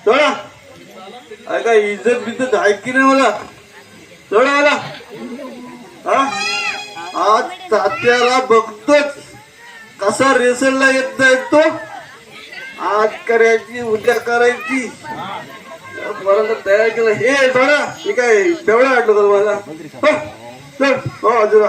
सोडा. काय इज्जत बिज्जत आहे की नाही मला? सोडा मला. हा आज तात्याला बघतोच कसा रेसलला येत नाही तो. आज करायची उद्या करायची मला तयार केलं. हे सोडा. मी काय तेवढं वाटलं का तुम्हाला? हो अजून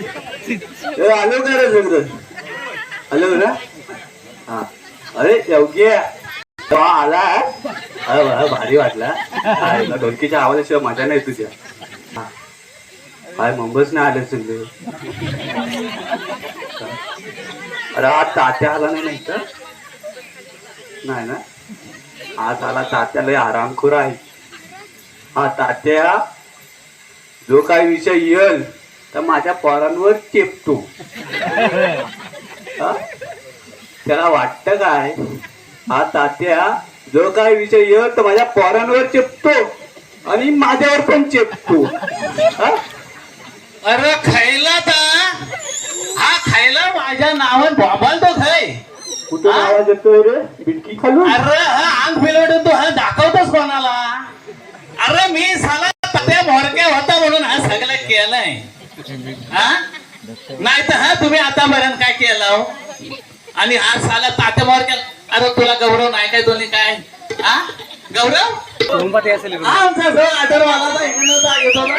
आलो का रे मित्र? आलो ना. हा अरे योग्य आला. भारी वाटला. ढोलकीच्या आवाजाशिवाय मजा नाही तुझ्या. काय मुंबईच नाही आले सगळे. अरे आज तात्या आला नाही तर नाही ना. आज आला तात्या लय आरामखोर आहे. हा तात्या जो काही विषय येईल तर माझ्या पोरांवर चेपतो. त्याला वाटतं काय? हा तात्या जो काही विषय येईल तर माझ्या पोरांवर चेपतो आणि माझ्यावर पण चेपतो. अरे खायला हा खायला माझ्या नावात बोबालतो खाय. कुठे आवाज येतोय रे? बिटकी खालून. अरे हा अंग फिरवतो तू. हा दाखवतोस कोणाला? अरे मी साला त्या भोरक्या होता म्हणून हा सगळं केलंय. हा नाही तर हा तुम्ही आतापर्यंत काय केलं? आणि हा साला तात्या भोरक्या. अरे तुला गौरव नाही काय? दोन्ही काय हा गौरव? आमचा जो आदर वाला येतो ना